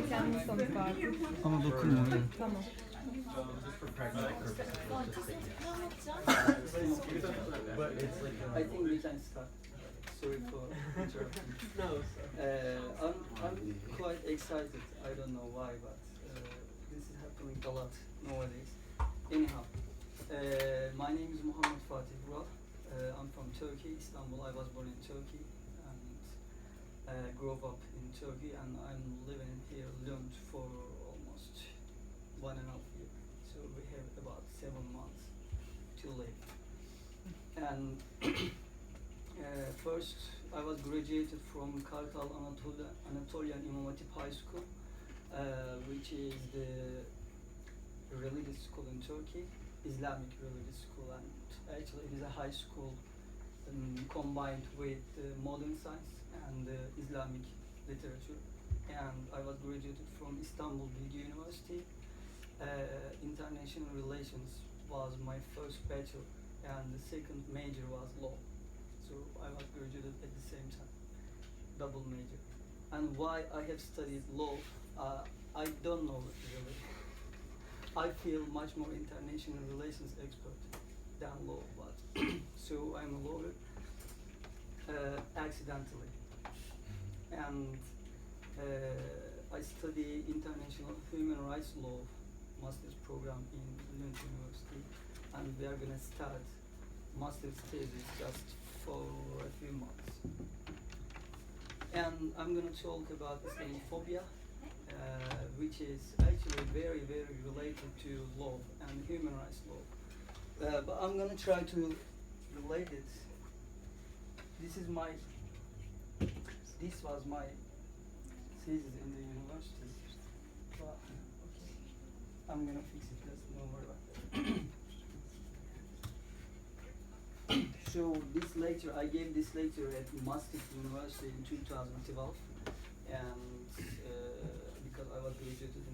Kendisi tanıtır artık. Ama dokunma öyle. Tamam. I think we can start. Sorry for interrupting. No. I'm quite excited. I don't know why, but this is happening a lot nowadays. Anyhow, my name is Muhammed Fatih Vural. I'm from Turkey, Istanbul. I was born in Turkey and grew up in Turkey, and I'm living here, learned for almost 1.5 years. So we have about 7 months to live. And first, I was graduated from Kartal Anatolian Imam Hatip High School, which is the religious school in Turkey, Islamic religious school, and actually it is a high school combined with modern science and Islamic literature. And I was graduated from Istanbul Bilgi University. International Relations was my first bachelor, and the second major was law. So I was graduated at the same time, double major. And why I have studied law, I don't know really. I feel much more international relations expert than law, but so I'm a lawyer accidentally. And I study international human rights law master's program in Lund University, and we are gonna start master's thesis just for a few months. And I'm gonna talk about Islamophobia, which is actually very, very related to law and human rights law. But I'm gonna try to relate it. This was my thesis in the university. But, okay. I'm gonna fix it, don't worry about that. So this lecture, I gave this lecture at Maastricht University in 2012, and because I was graduated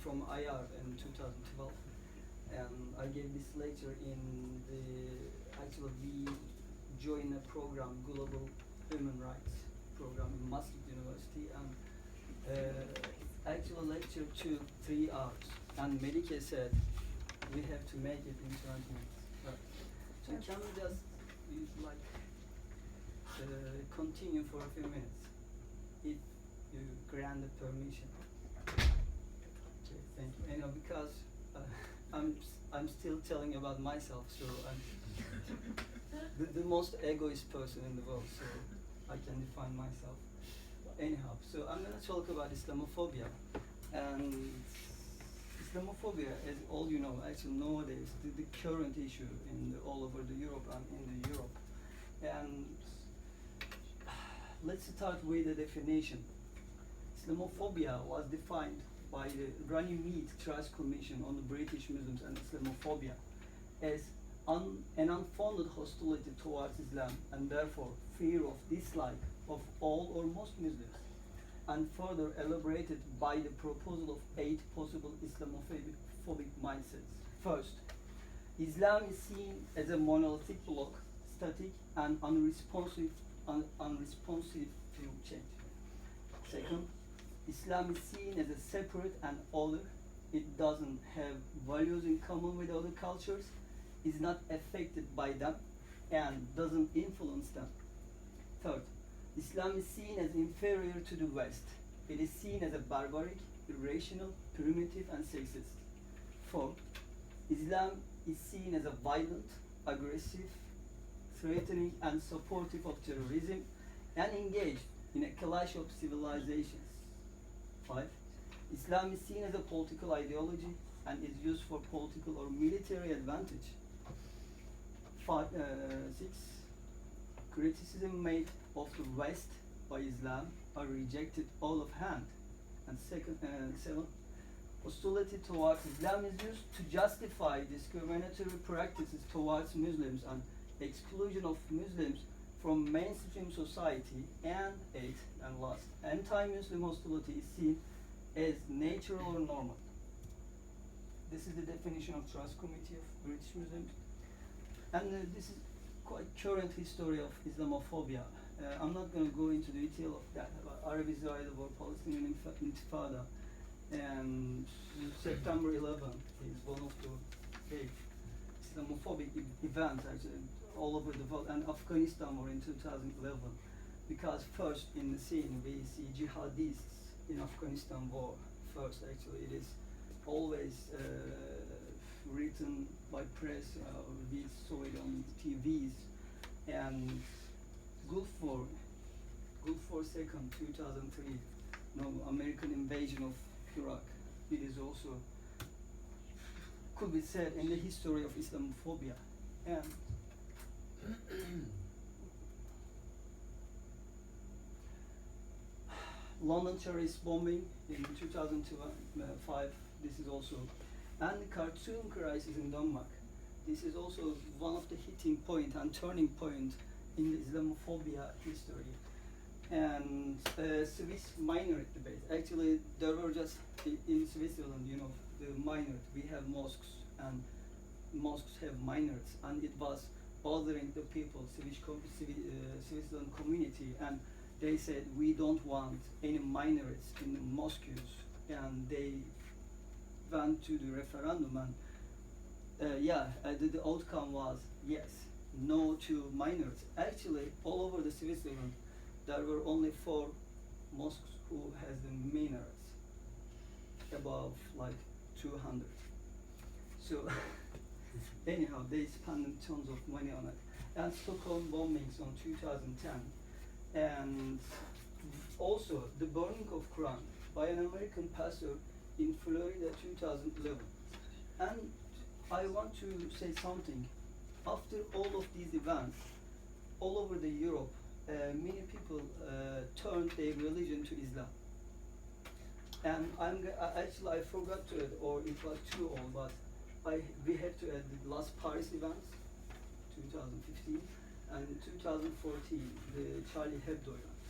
from IR in 2012, and I gave this lecture in the, actually we joined a program, Global Human Rights program in Maastricht University, and actual lecture took 3 hours, and Melike said we have to make it in 20 minutes. Right. So can we just continue for a few minutes, if you grant the permission? Okay, thank you. And because I'm still telling about myself, so I'm the most egoist person in the world, so I can define myself. Anyhow, so I'm going to talk about Islamophobia. And Islamophobia, as all you know, actually nowadays, the current issue all over the Europe and in the Europe. And let's start with the definition. Islamophobia was defined by the Runnymede Trust Commission on the British Muslims and Islamophobia as an unfounded hostility towards Islam, and therefore fear of dislike of all or most Muslims, and further elaborated by the proposal of 8 possible Islamophobic mindsets. First, Islam is seen as a monolithic block, static and unresponsive to change. Second, Islam is seen as a separate and other. It doesn't have values in common with other cultures, is not affected by them, and doesn't influence them. Third, Islam is seen as inferior to the West. It is seen as a barbaric, irrational, primitive, and sexist. Fourth, Islam is seen as a violent, aggressive, threatening, and supportive of terrorism, and engaged in a clash of civilizations. 5. Islam is seen as a political ideology and is used for political or military advantage. 6. Criticism made of the West by Islam are rejected all of hand. And 7. Hostility towards Islam is used to justify discriminatory practices towards Muslims and exclusion of Muslims from mainstream society. And 8, and last, anti-Muslim hostility is seen as natural or normal. This is the definition of Trust Committee of British Muslims. And this is quite current history of Islamophobia. I'm not going to go into detail of that, about Arab-Israeli war, Palestinian Intifada, and September 11th is one of the big Islamophobic events actually all over the world, and Afghanistan war in 2011. Because first in the scene we see jihadists in Afghanistan war. First, actually, it is always written by press. We saw it on TVs, and Gulf War second, 2003, American invasion of Iraq. It is also could be said in the history of Islamophobia. And London terrorist bombing in 2005, this is also, and the cartoon crisis in Denmark. This is also one of the hitting point and turning point in the Islamophobia history. And Swiss minority debate. Actually, there were just in Switzerland, the minority. We have mosques, and mosques have minarets, and it was bothering the people, Switzerland community, and they said we don't want any minarets in the mosques, and they went to the referendum, and the outcome was yes, no to minarets. Actually, all over the Switzerland, there were only 4 mosques who has the minarets, above like 200. So anyhow, they spent tons of money on it. And Stockholm bombings on 2010. And also the burning of Quran by an American pastor in Florida 2011. And I want to say something. After all of these events, all over the Europe, many people turned their religion to Islam. And actually I forgot to add, or it was too old, but we have to add the last Paris events, 2015, and 2014, the Charlie Hebdo event.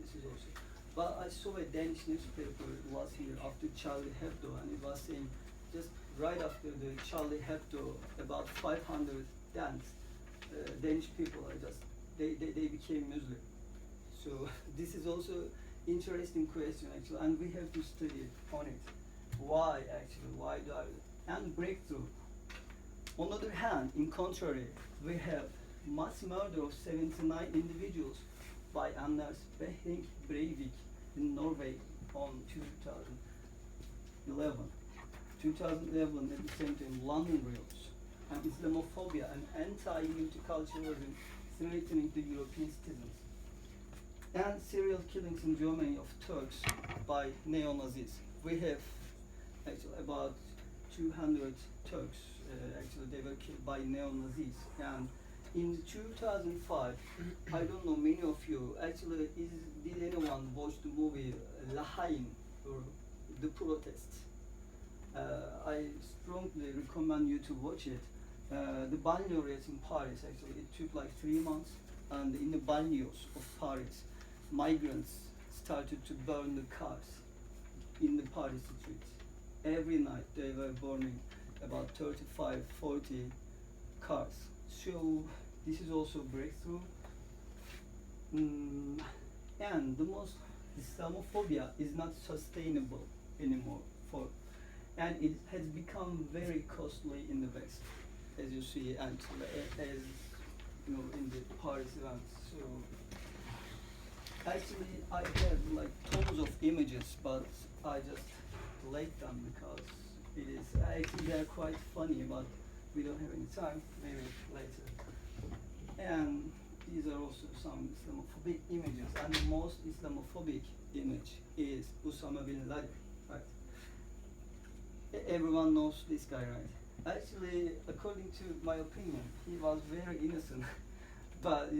This is also. But I saw a Danish newspaper last year after Charlie Hebdo, and it was saying just right after the Charlie Hebdo, about 500 Danish people they became Muslim. So this is also interesting question actually, and we have to study on it. Why actually? Why do and breakthrough? On the other hand, in contrary, we have mass murder of 79 individuals by Anders Behring Breivik in Norway on 2011. 2011 at the same time, London riots and Islamophobia and anti-multiculturalism threatening the European citizens. And serial killings in Germany of Turks by neo-Nazis. We have actually about 200 Turks, actually they were killed by neo-Nazis. And in 2005, I don't know many of you, actually did anyone watch the movie La Haine, or The Protests? I strongly recommend you to watch it. The banlieue raids in Paris, actually, it took like 3 months, and in the banlieues of Paris, migrants started to burn the cars in the Paris streets. Every night they were burning about 35, 40 cars. So this is also breakthrough. And the most Islamophobia is not sustainable anymore, and it has become very costly in the West, as you see, and as you know in the Paris events. So actually, I have like tons of images, but I just delete them because I think they're quite funny, but we don't have any time. Maybe later. And these are also some Islamophobic images, and the most Islamophobic image is Osama bin Laden, right? Everyone knows this guy, right? Actually, according to my opinion, he was very innocent. But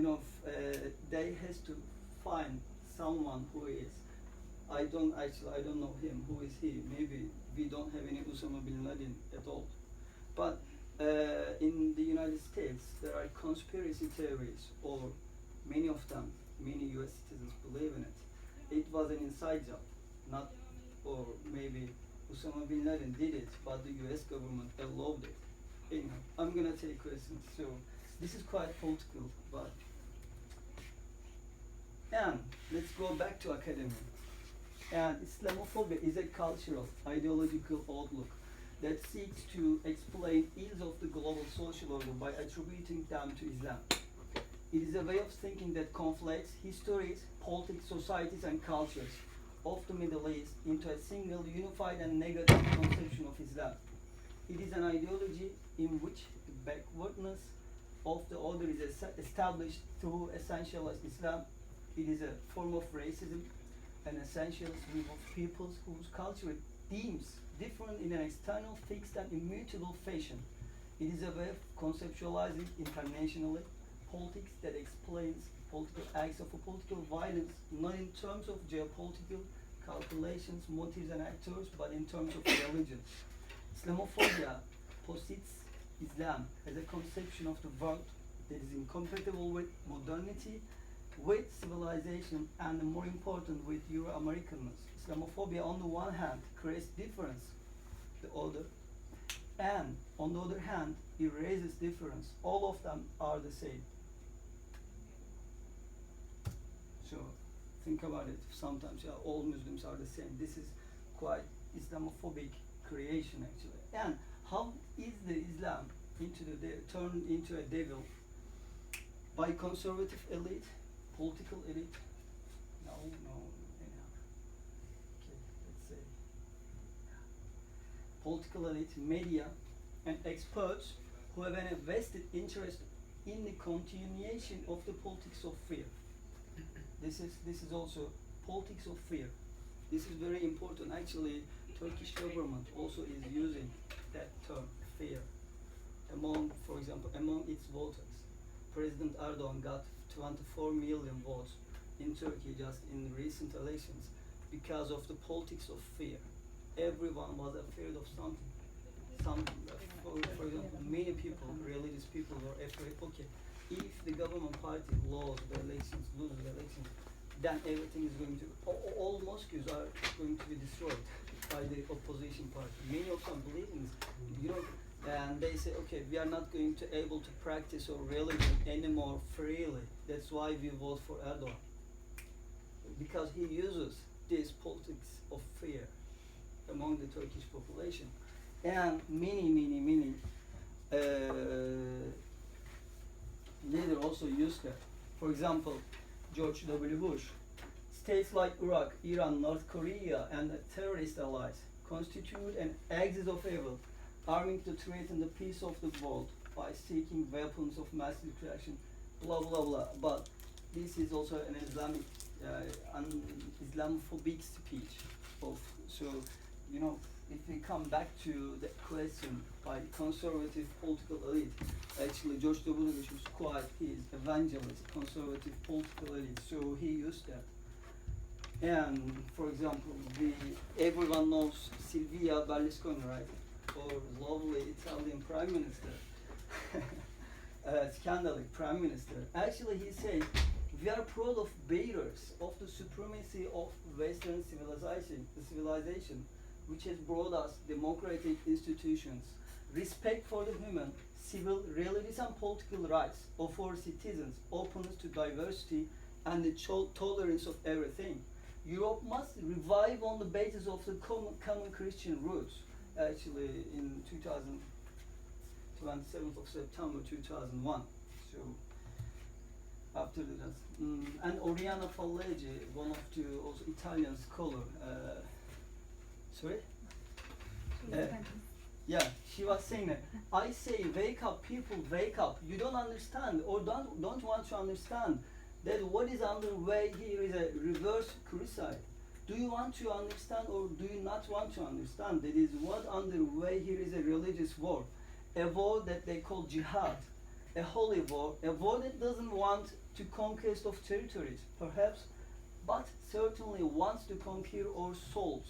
they has to find someone who is. I don't know him. Who is he? Maybe we don't have any Osama bin Laden at all. But in the United States, there are conspiracy theories, or many of them, many U.S. citizens believe in it. It was an inside job, not, or maybe Osama bin Laden did it, but the U.S. government allowed it. Anyhow, I'm gonna take questions. So this is quite political, but And let's go back to academia. And Islamophobia is a cultural, ideological outlook that seeks to explain ills of the global social order by attributing them to Islam. It is a way of thinking that conflates histories, politics, societies, and cultures of the Middle East into a single, unified, and negative conception of Islam. It is an ideology in which the backwardness of the order is established through essentialist Islam. It is a form of racism, an essentialist group of peoples whose culture it deems different in an external, fixed, and immutable fashion. It is a way of conceptualizing internationally politics that explains political acts of political violence not in terms of geopolitical calculations, motives, and actors, but in terms of religion. Islamophobia posits Islam as a conception of the world that is incompatible with modernity, with civilization, and more important, with Euro-Americanness. Islamophobia, on the one hand, creates difference, the other, and on the other hand, erases difference. All of them are the same. So think about it. Sometimes all Muslims are the same. This is quite Islamophobic creation, actually. And how is the Islam turned into a devil? By conservative elite, political elite? No, anyhow. Okay, let's say political elite, media, and experts who have a vested interest in the continuation of the politics of fear. This is also politics of fear. This is very important. Actually, Turkish government also is using that term, fear, for example, among its voters. President Erdogan got 24 million votes in Turkey just in recent elections because of the politics of fear. Everyone was afraid of something. For example, many people, religious people, were afraid. Okay, if the government party loses the elections, then everything is going to, all mosques are going to be destroyed by the opposition party. Many of them believe in this, and they say, okay, we are not going to able to practice our religion anymore freely. That's why we vote for Erdogan, because he uses this politics of fear among the Turkish population, and many leaders also use that. For example, George W. Bush. States like Iraq, Iran, North Korea, and terrorist allies constitute an axis of evil, arming to threaten the peace of the world by seeking weapons of mass destruction, blah blah blah. But this is also an Islamophobic speech. If we come back to the question by conservative political elite, actually George W. Bush was quite his evangelist, conservative political elite, so he used that. And for example, everyone knows Silvia Berlusconi, right? Or lovely Italian Prime Minister, scandalous Prime Minister. Actually, he said, "We are proud of bearers of the supremacy of Western civilization, which has brought us democratic institutions, respect for the human, civil, religious, and political rights of our citizens, openness to diversity, and the tolerance of everything. Europe must revive on the basis of the common Christian roots." Actually, in 27th of September 2001. So after that, and Oriana Fallaci, one of the also Italian scholar. Sorry? Yeah, she was saying that, "I say, wake up, people, wake up. You don't understand or don't want to understand that what is underway here is a reverse crusade. Do you want to understand or do you not want to understand? That is what underway here is a religious war, a war that they call jihad, a holy war, a war that doesn't want to conquest of territories, perhaps, but certainly wants to conquer our souls.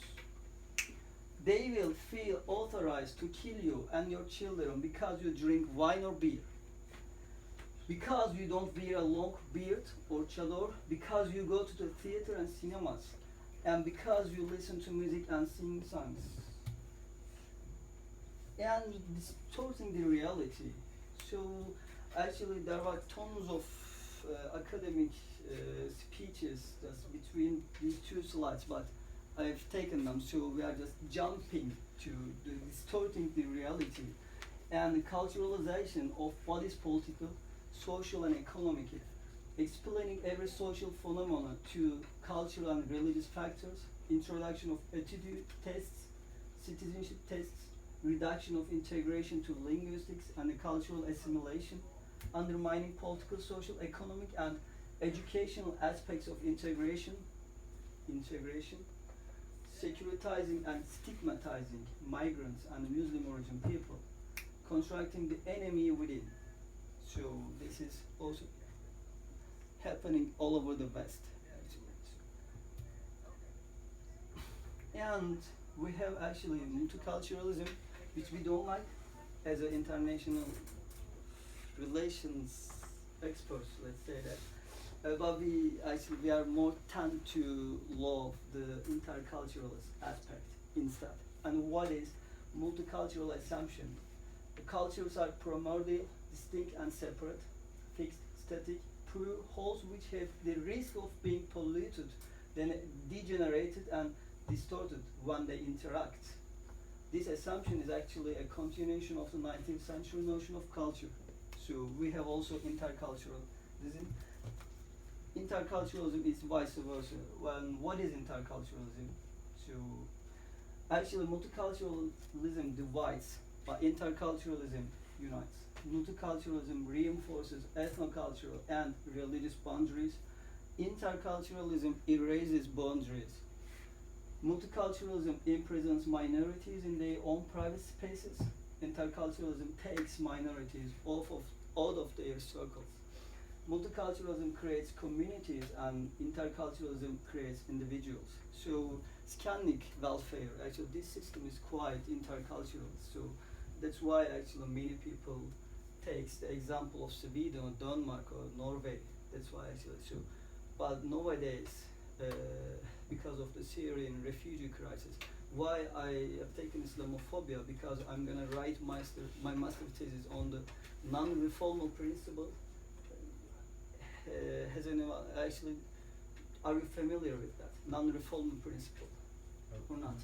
They will feel authorized to kill you and your children because you drink wine or beer, because you don't wear a long beard or chador, because you go to the theater and cinemas, and because you listen to music and sing songs, and distorting the reality." So actually there were tons of academic speeches just between these two slides, but I've taken them, so we are just jumping to the distorting the reality and the culturalization of what is political, social, and economic, explaining every social phenomenon to cultural and religious factors, introduction of attitude tests, citizenship tests, reduction of integration to linguistics and the cultural assimilation, undermining political, social, economic, and educational aspects of integration, securitizing and stigmatizing migrants and Muslim origin people, constructing the enemy within. So this is also happening all over the West, actually. And we have actually multiculturalism, which we don't like as an international relations experts, let's say that. But we are more tend to love the interculturalist aspect instead. And what is multicultural assumption? The cultures are primordial, distinct and separate, fixed, static, pure wholes which have the risk of being polluted, then degenerated and distorted when they interact. This assumption is actually a continuation of the 19th century notion of culture. So we have also interculturalism. Interculturalism is vice versa. What is interculturalism? So actually multiculturalism divides, but interculturalism unites. Multiculturalism reinforces ethnocultural and religious boundaries. Interculturalism erases boundaries. Multiculturalism imprisons minorities in their own private spaces. Interculturalism takes minorities out of their circles. Multiculturalism creates communities and interculturalism creates individuals. So Scannic welfare, actually this system is quite intercultural. So that's why actually many people takes the example of Sweden or Denmark or Norway. That's why actually so. But nowadays, because of the Syrian refugee crisis, why I have taken Islamophobia, because I'm gonna write my master thesis on the non-reformal principle. Has anyone actually, are you familiar with that? Non-reformal principle or not?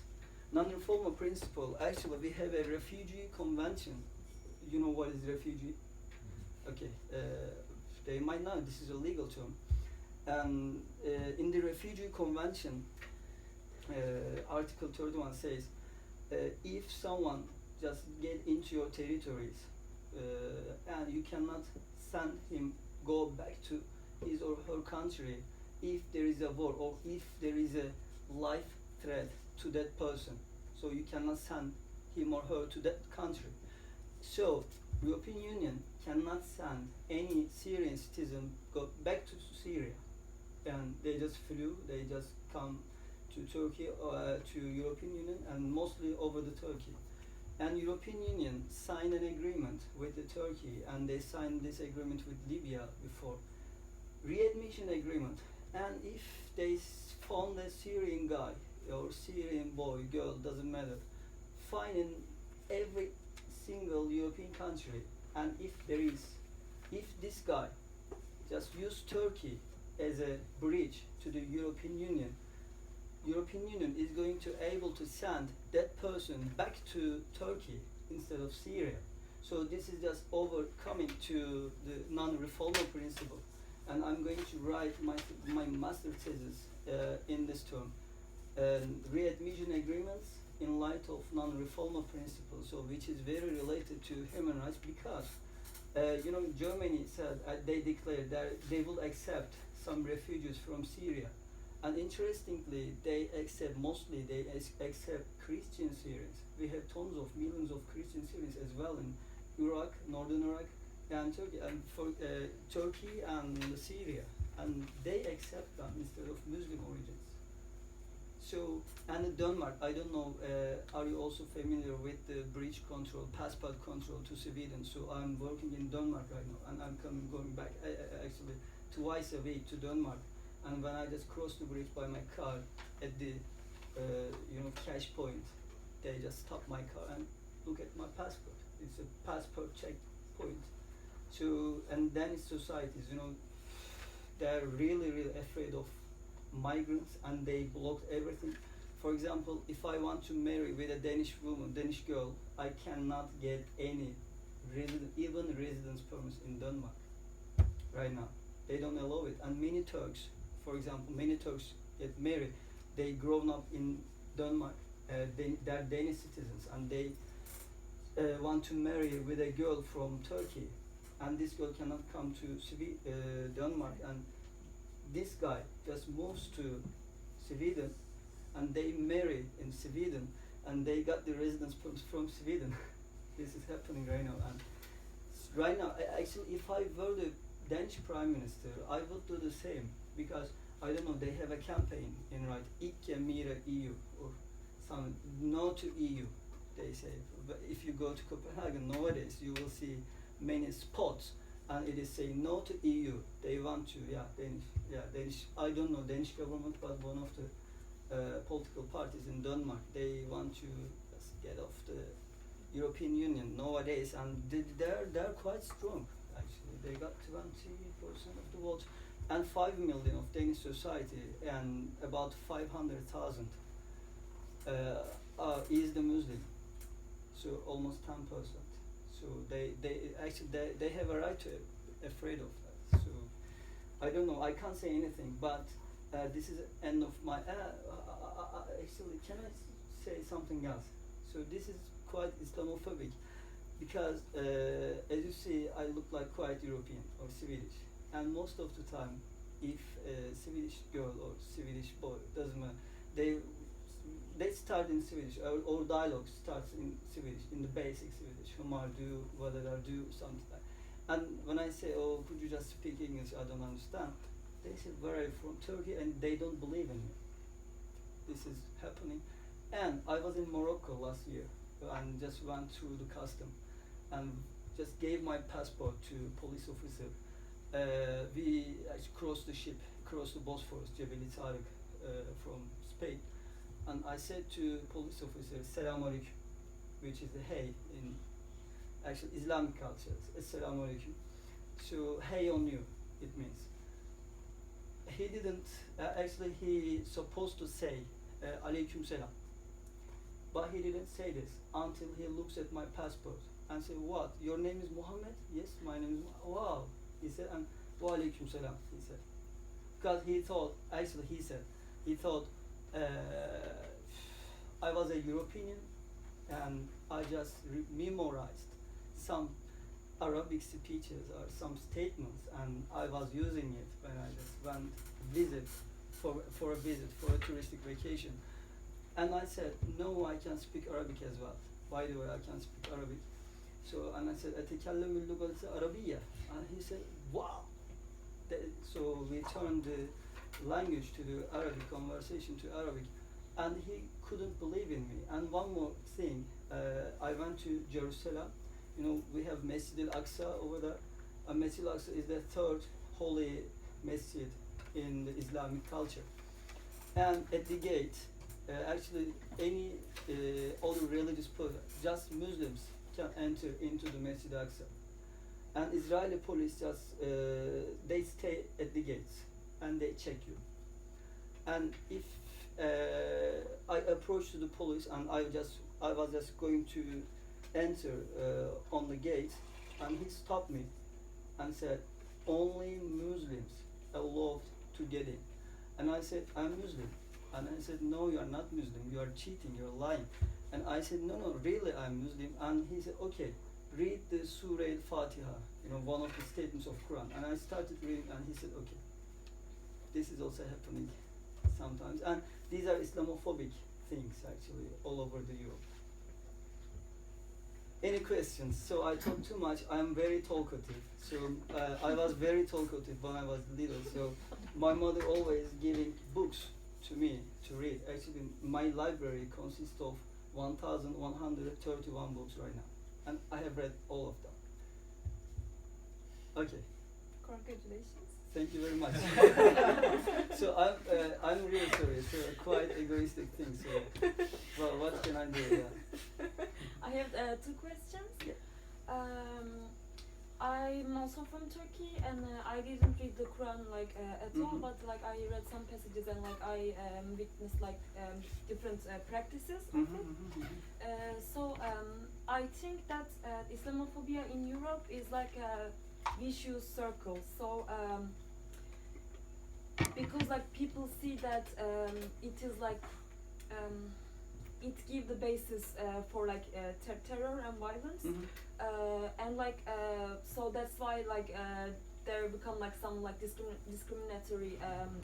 Non-reformal principle, actually we have a refugee convention. You know what is refugee? Okay, they might know this is a legal term. And in the refugee convention, Article 31 says, if someone just get into your territories and you cannot send him go back to his or her country if there is a war or if there is a life threat to that person, so you cannot send him or her to that country. So European Union cannot send any Syrian citizen go back to Syria, and they just flew, they just come to Turkey or to European Union, and mostly over the Turkey. And European Union signed an agreement with the Turkey, and they signed this agreement with Libya before, readmission agreement. And if they found a Syrian guy or Syrian boy, girl, doesn't matter, fine in every single European country, and if this guy just use Turkey as a bridge to the European Union is going to able to send that person back to Turkey instead of Syria. So this is just overcoming to the non-reformal principle. And I'm going to write my master thesis in this term. Readmission agreements in light of non-reformal principles, so which is very related to human rights, because Germany said they declared that they will accept some refugees from Syria. And interestingly, they accept Christian Syrians. We have tons of millions of Christian Syrians as well in Iraq, northern Iraq, and Turkey, and for Turkey and Syria, and they accept them instead of Muslim origins. So, and in Denmark, I don't know, are you also familiar with the bridge control, passport control to Sweden? So I'm working in Denmark right now, and I'm going back actually twice a week to Denmark. And when I just cross the bridge by my car at the cash point, they just stop my car and look at my passport. It's a passport check point. So, and Danish societies, they're really, really afraid of migrants, and they blocked everything. For example, if I want to marry with a Danish woman, Danish girl, I cannot get any even residence permits in Denmark right now. They don't allow it. And many Turks, for example, many Turks get married. They grown up in Denmark. They're Danish citizens, and they want to marry with a girl from Turkey, and this girl cannot come to Denmark, and this guy just moves to Sweden, and they marry in Sweden, and they got the residence permits from Sweden. This is happening right now, and right now, actually, if I were the Danish Prime Minister, I would do the same, because I don't know, they have a campaign in right, Ikke mere EU, or some no to EU, they say. But if you go to Copenhagen nowadays, you will see many spots, and it is saying no to EU. They want to, Danish. I don't know Danish government, but one of the political parties in Denmark, they want to just get off the European Union nowadays, and they're quite strong. Actually, they got 20% of the vote, and 5 million of Danish society, and about 500,000 is the Muslim. So almost 10%. So they have a right to afraid of that. So I don't know. I can't say anything. But this is the end of my. Actually, can I say something else? So this is quite Islamophobic, because as you see, I look like quite European or Swedish, and most of the time, if a Swedish girl or Swedish boy, doesn't matter, they start in Swedish, or dialogue starts in Swedish, in the basic Swedish. Humar do, what did I do, something like that. And when I say, oh, could you just speak English, I don't understand, they say, where are you from? Turkey, and they don't believe in me. This is happening. And I was in Morocco last year, and just went through the custom, and just gave my passport to police officer. We actually crossed the ship, crossed the Bosphorus, Jebel Tariq, from Spain. And I said to police officer, Selam Alaikum, which is the hey in actual Islamic culture. Selam Alaikum. So hey on you, it means. He didn't, actually he supposed to say Alaikum Selam. But he didn't say this until he looks at my passport and said, what, your name is Muhammad? Yes, my name is Muhammad. Wow, he said, and wa alaikum salam, he said. Because he thought, actually he thought I was a European, and I just memorized some Arabic speeches or some statements, and I was using it when I just went for a touristic vacation. And I said, no, I can speak Arabic as well. By the way, I can speak Arabic. So, and I said, أتكلم اللغة العربية. And he said, wow. So we turned the language to the Arabic, conversation to Arabic, and he couldn't believe in me. And one more thing, I went to Jerusalem. You know, we have Masjid al-Aqsa over there. And Masjid al-Aqsa is the third holy masjid in the Islamic culture. And at the gate, actually any other religious person, just Muslims can enter into the Masjid al-Aqsa. And Israeli police just, they stay at the gates and they check you. And if I approached the police and I was just going to enter on the gate, and he stopped me and said, only Muslims allowed to get in. And I said, I'm Muslim. And I said, no, you are not Muslim, you are cheating, you're lying. And I said, no, really I'm Muslim. And he said, okay, read the Surah al-Fatiha, you know, one of the statements of Quran. And I started reading, and he said, okay, this is also happening sometimes. And these are Islamophobic things, actually, all over the Europe. Any questions? So I talk too much. I'm very talkative. So I was very talkative when I was little. So my mother always giving books to me to read. Actually, my library consists of 1,131 books right now, and I have read all of them. Okay. Congratulations. Thank you very much. So I'm really sorry. So quite egoistic thing. So, well, what can I do? Yeah. I have 2 questions. Yeah. I'm also from Turkey, and I didn't read the Quran like at all, Mhm. but like I read some passages and like I witnessed like different practices of Mhm, it. mhm, mhm. I think that Islamophobia in Europe is like a vicious circle. So because like people see that it is like um, it give the basis for like terror and violence, Mhm. and like so that's why like there become like some like discriminatory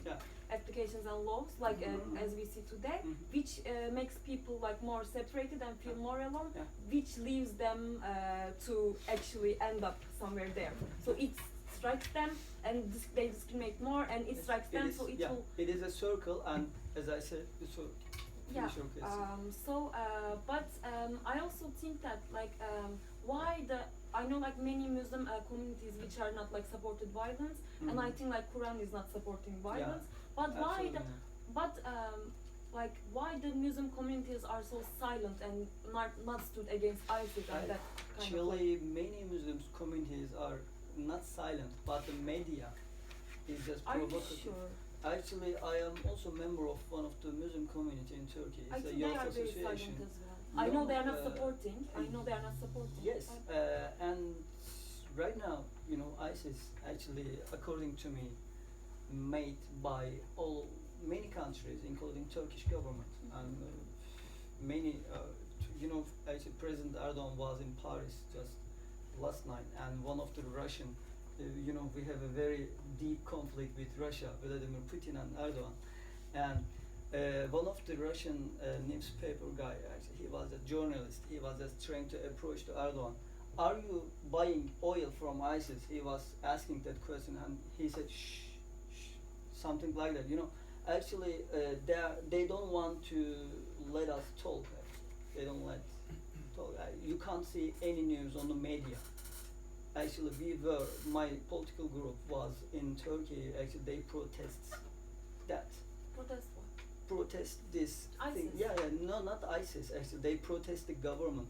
Yeah. applications and laws like Mhm. as we see today, Mhm. which makes people like more separated and feel more alone, Yeah. which leaves them to actually end up somewhere there. So it strikes them and they discriminate more, and it strikes them, is, so it yeah, will. it is a circle, and as I said, so Yeah. finish your question. But I also think that like why the I know like many Muslim communities which are not like supported violence, and I Mhm. think like Quran is not supporting violence. Yeah, But why absolutely the not. but like why the Muslim communities are so silent and not stood against ISIS and that kind of Actually, like. many Muslim communities are not silent, but the media is just Are you provocative. sure? Actually, I am also a member of one of the Muslim community in Turkey. I It's a think they youth are very association. silent as well. I know they are not supporting. I know they are not supporting. Yes, and right now, you know, ISIS actually, according to me, made by many countries, including Turkish government, and many, you know, actually President Erdogan was in Paris just last night, and one of the Russian, you know, we have a very deep conflict with Russia, Vladimir Putin and Erdogan, and one of the Russian newspaper guy, actually, he was a journalist. He was just trying to approach to Erdogan. Are you buying oil from ISIS? He was asking that question, and he said, shh, shh, something like that. You know, actually, they don't want to let us talk. Actually, they don't let talk. You can't see any news on the media. Actually, my political group was in Turkey. Actually, they protest that. Protest what? Protest this thing. ISIS? Yeah, no, not ISIS. Actually, they protest the government.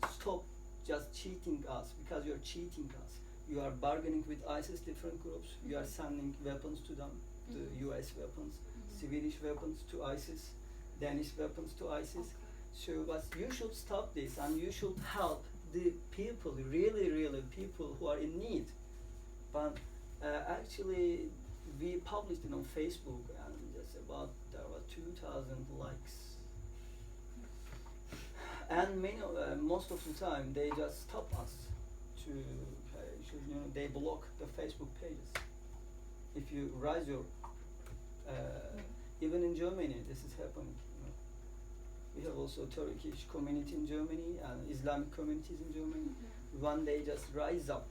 Stop just cheating us, because you're cheating us. You are bargaining with ISIS different groups. You are sending weapons to them, the U.S. weapons, Swedish weapons to ISIS, Danish weapons to ISIS. So, but you should stop this, and you should help the people, really, really people who are in need. But actually, we published it on Facebook, and just about there were 2,000 likes. And most of the time, they just stop us to, you know, they block the Facebook pages. If you raise your, even in Germany, this is happening. You know. We have also Turkish community in Germany and Islamic communities in Germany. When they just rise up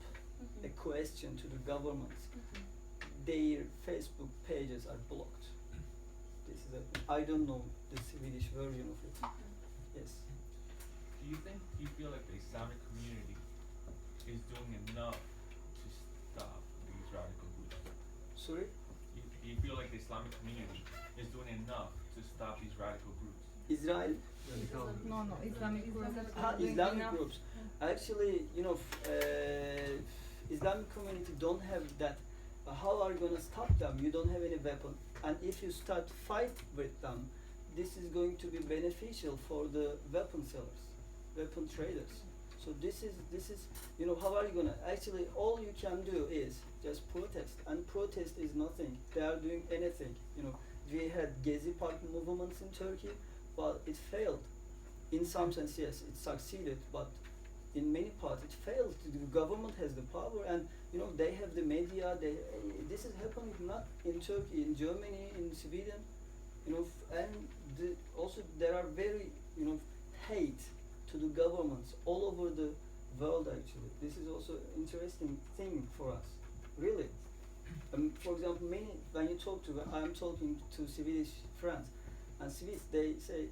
a question to the governments, their Facebook pages are blocked. This is I don't know the Swedish version of it. Yes. Do you feel like the Islamic community is doing enough to stop these radical groups? Sorry? Do you feel like the Islamic community is doing enough to stop these radical groups? Israel? No, Islamic groups. Islamic groups. Actually, you know, Islamic community don't have that. How are you gonna stop them? You don't have any weapon, and if you start fight with them, this is going to be beneficial for the weapon sellers, weapon traders. So this is you know, how are you gonna actually, all you can do is just protest, and protest is nothing. They are doing anything. You know, we had Gezi Park movements in Turkey, but it failed. In some sense, yes, it succeeded, but in many parts it failed. The government has the power, and you know, they have the media. This is happening not in Turkey, in Germany, in Sweden, you know, and also there are very, you know, hate to the governments all over the world. Actually, this is also interesting thing for us, really. For example, when you talk to, I'm talking to Swedish friends, and Swedes, they say,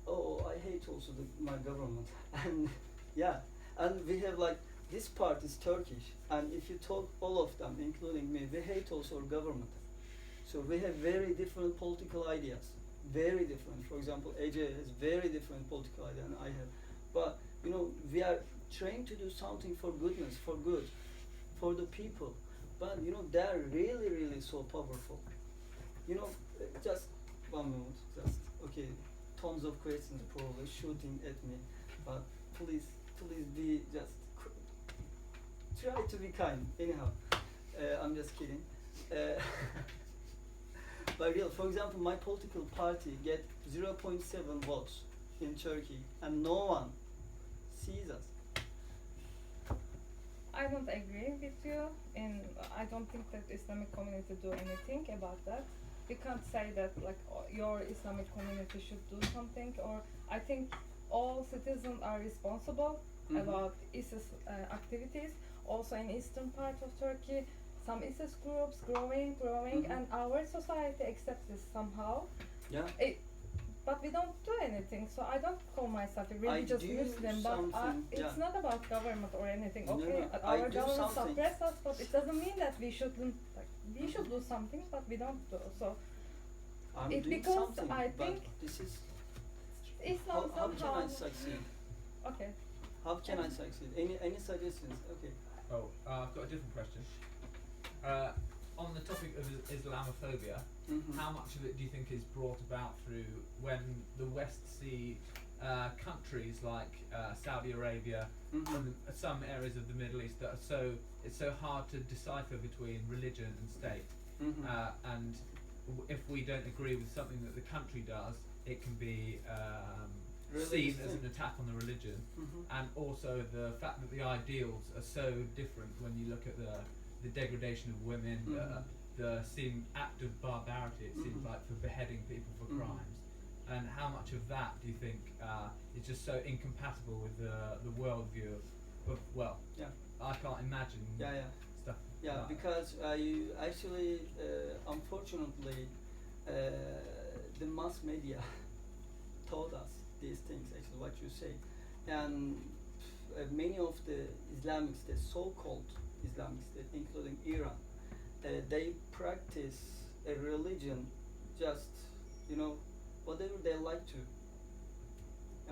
"Oh, I hate also my government," and yeah, and we have like, this part is Turkish, and if you talk all of them, including me, we hate also our government. So we have very different political ideas, very different. For example, AJ has very different political idea than I have, but you know, we are trying to do something for goodness, for good, for the people. But you know, they're really, really so powerful. You know, just 1 minute, just okay. Tons of questions probably shooting at me, but please be just try to be kind. Anyhow, I'm just kidding. But real, for example, my political party get 0.7 votes in Turkey, and no one sees us. I don't agree with you, and I don't think that Islamic community do anything about that. We can't say that like your Islamic community should do something, or I think all citizens are responsible Mhm. about ISIS activities. Also in eastern part of Turkey, some ISIS groups growing, Mhm. and our society accepts this somehow. Yeah. But we don't do anything, so I don't call myself a religious do Muslim, but something, it's yeah. not about government or anything. No, Okay, no, I our do government something. suppress us, but it doesn't mean that we shouldn't, like, we should do something, but we don't do. So I'm It doing because something, I but think this is Islam how can somehow. I succeed? Okay. How can I succeed? Any suggestions? Okay. Oh, I've got a different question. On the topic of Islamophobia, Mhm. how much of it do you think is brought about through when the West see countries like Saudi Arabia Mhm. and some areas of the Middle East that are it's so hard to decipher between religion and state, Mhm. and if we don't agree with something that the country does, it can be Religious seen as thing. an attack on the religion, Mhm. and also the fact that the ideals are so different when you look at the degradation of women, Mhm. the seem act of barbarity, it seems Mhm. like, for beheading people for Mhm. crimes, and how much of that do you think is just so incompatible with the worldview of well, Yeah. I can't imagine Yeah. stuff. Yeah, like because you actually, unfortunately, the mass media taught us these things. Actually, what you say, and many of the Islamics, the so-called Islamics, including Iran, they practice a religion, just whatever they like to.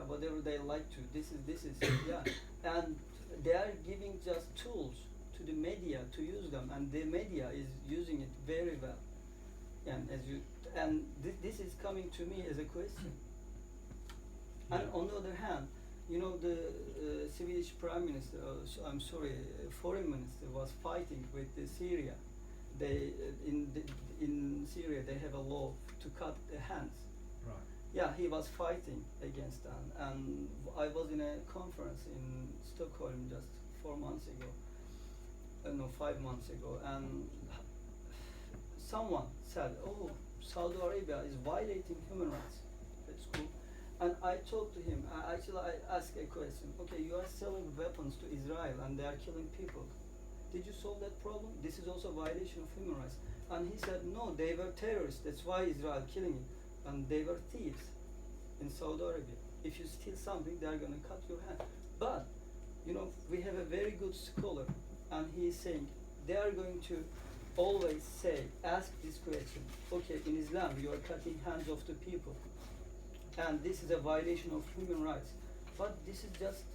Whatever they like to. This is yeah, and they are giving just tools to the media to use them, and the media is using it very well. And this is coming to me as a question. And Yeah. on the other hand, the Swedish Prime Minister, Foreign Minister was fighting with the Syria. They in Syria they have a law to cut the hands. Right. Yeah, he was fighting against that, and I was in a conference in Stockholm just 4 months ago, no, 5 months ago, and someone said, "Oh, Saudi Arabia is violating human rights." That's cool. And I talked to him. I asked a question. Okay, you are selling weapons to Israel, and they are killing people. Did you solve that problem? This is also a violation of human rights. And he said, no, they were terrorists. That's why Israel killing it. And they were thieves in Saudi Arabia. If you steal something, they are going to cut your hand. But, we have a very good scholar, and he is saying they are going to always ask this question. Okay, in Islam, you are cutting hands of the people, and this is a violation of human rights. But this is just,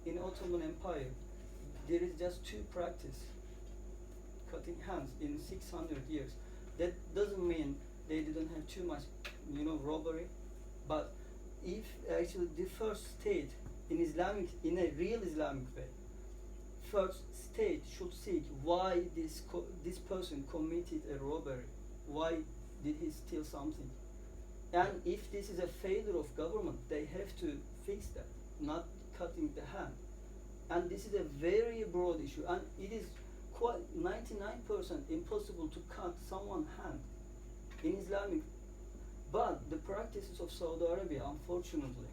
in Ottoman Empire, there is just two practice, cutting hands in 600 years. That doesn't mean they didn't have too much, robbery. But if actually the first state in a real Islamic way, first state should seek why this person committed a robbery, why did he steal something, and if this is a failure of government, they have to fix that, not cutting the hand. And this is a very broad issue, and it is quite 99% impossible to cut someone's hand in Islamic. But the practices of Saudi Arabia, unfortunately,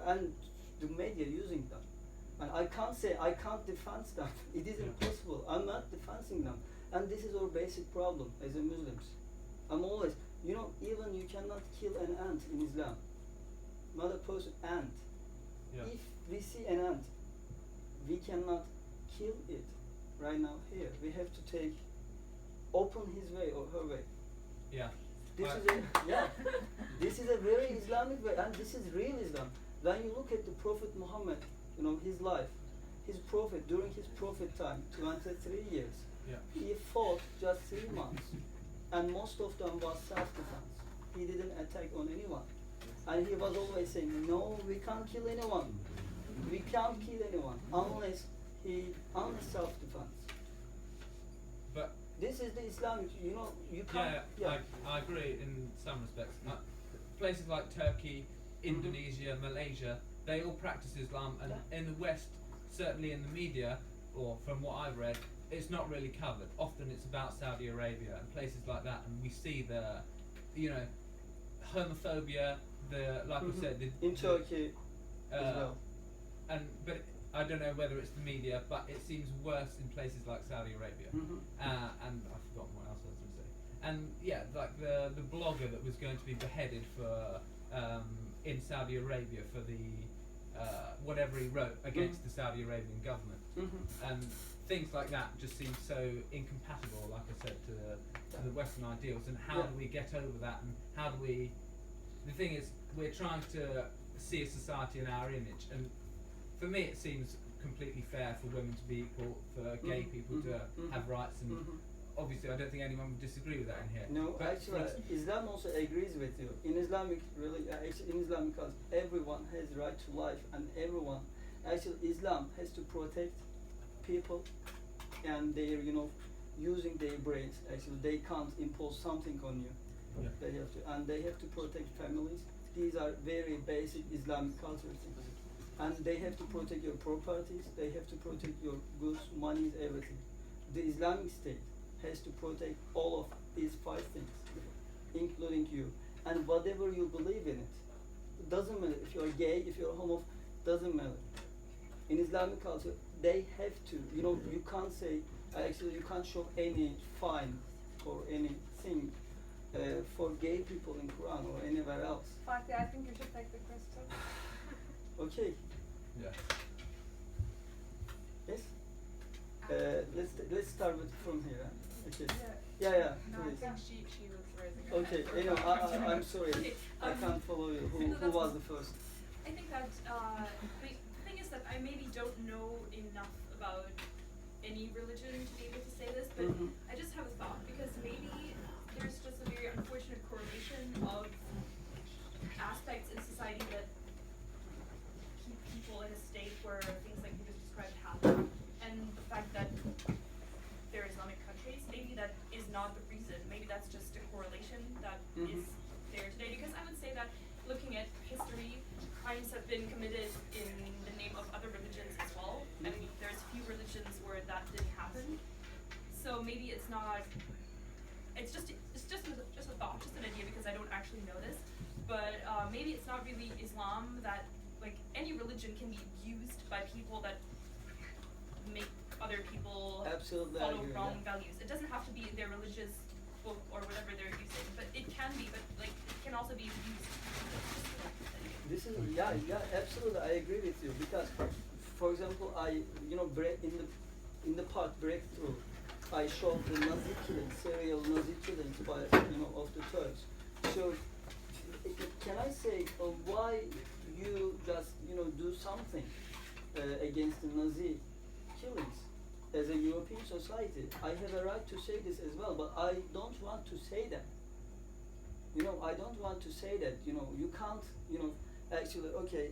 and the media using them, and I can't defend them. It is impossible. I'm not defending them, and this is our basic problem as a Muslims. I'm always, even you cannot kill an ant in Islam. Not a person, ant. Yeah. If we see an ant, we cannot kill it right now here. We have to open his way or her way. Yeah. This is a very Islamic way, and this is real Islam. When you look at the Prophet Muhammad, his life, his prophet, during his prophet time, 23 years, Yeah. he fought just 3 months, and most of them was self-defense. He didn't attack on anyone, and he was always saying, "No, we can't kill anyone. We can't kill anyone unless self-defense." But This is the Islamic. You can't. yeah, I agree in some respects. Places like Turkey, Indonesia, Malaysia, they all practice Islam, and in the West, certainly in the media, or from what I've read, it's not really covered. Often it's about Saudi Arabia and places like that, and we see the, homophobia, like I said, in Turkey as uh, well. but I don't know whether it's the media, but it seems worse in places like Saudi Arabia. And I've forgotten what else I was going to say. And yeah, like the blogger that was going to be beheaded for in Saudi Arabia for the whatever he wrote against the Saudi Arabian government, and things like that just seem so incompatible, like I said, to the Western ideals. And how do we get over that? And how do we? The thing is, we're trying to see a society in our image, and for me, it seems completely fair for women to be equal, for gay people to have rights, and obviously, I don't think anyone would disagree with that in here. No, But actually, Islam also agrees with you. In Islamic culture, everyone has right to life, and everyone, Islam has to protect people, and they're, using their brains. Actually, they can't impose something on you. Yeah. They have to, and they have to protect families. These are very basic Islamic culture things. And they have to protect your properties, they have to protect your goods, monies, everything. The Islamic State has to protect all of these 5 things, including you. And whatever you believe in it doesn't matter. If you're gay, if you're homo, doesn't matter. In Islamic culture, they have to, you can't say, you can't show any fine or anything for gay people in Quran or anywhere else. Fatih, I think you should take the question. Okay. Yeah. Yes. Let's start with from here. Huh? Okay. Yeah. Yeah. No, I Please. think she was raising her Okay. hand. I'm sorry. Okay, I can't follow you. Who was the first? I think that the thing is that I maybe don't know enough about any religion to be able to say this, but I just have a thought, because maybe there's just a very unfortunate correlation of aspects in society that keep people in a state where things like you just described happen, and the fact that they're Islamic countries, maybe that is not the reason. Maybe that's just a correlation that is there today, because I would say that looking at history, crimes have been committed in the name of other religions as well, and there's few religions where that didn't happen. So maybe it's not. It's just a thought, just an idea, because I don't actually know this. But maybe it's not really Islam that, like, any religion can be used by people that make other people Absolutely, I follow agree, wrong yeah. values. It doesn't have to be their religious book or whatever they're using, but it can be. But like, it can also be used. This is absolutely. I agree with you, because, for example, I in the part breakthrough, I showed the Nazi killings, serial Nazi killings by of the Turks. So can I say why you just do something against the Nazi killings as a European society? I have a right to say this as well, but I don't want to say that. I don't want to say that. You can't. Actually, okay.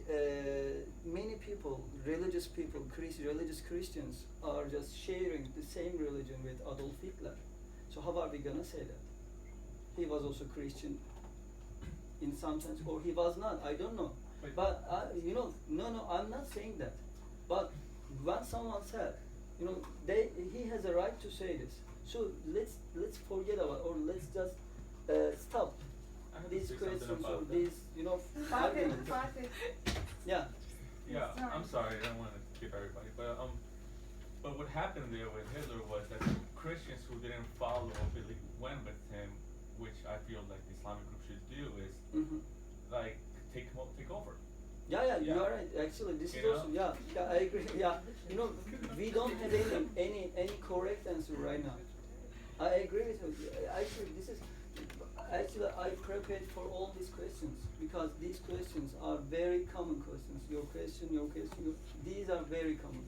Many people, religious people, religious Christians, are just sharing the same religion with Adolf Hitler. So how are we gonna say that? He was also Christian in some sense, or he was not. I don't know. But no, I'm not saying that. But when someone said, he has a right to say this. So let's forget about, or let's just stop I have to these say something questions or about that. these arguments. Fatih. Yeah. Yeah, Sorry. I'm sorry, I don't want to keep everybody, but what happened there with Hitler was that Christians who didn't follow or really went with him, which I feel like the Islamic group should do, is like take over. Yeah, you Yeah. are right. Actually, this is You also know? I agree. Yeah, we don't have any correct answer right now. I agree with you. Actually, this is Actually, I prepared for all these questions because these questions are very common questions. Your question, these are very common.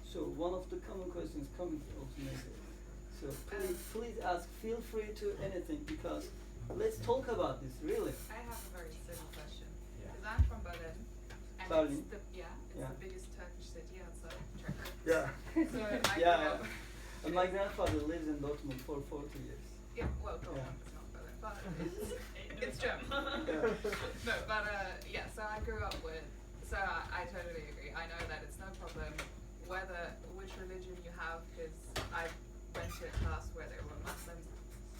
So one of the common questions coming also next. So please ask. Feel free to anything because let's talk about this really. I have a very simple question. Yeah. Because I'm from Berlin. And Berlin. it's Yeah. the biggest Turkish city outside Turkey. Yeah. So I Yeah, grew yeah. up. And my grandfather lives in Dortmund for 40 years. Yeah, well, Dortmund Yeah. is not Berlin, but it's German. Yeah. No, but yeah, so I grew up with, so I totally agree. I know that it's no problem which religion you have, because I went to a class where there were Muslims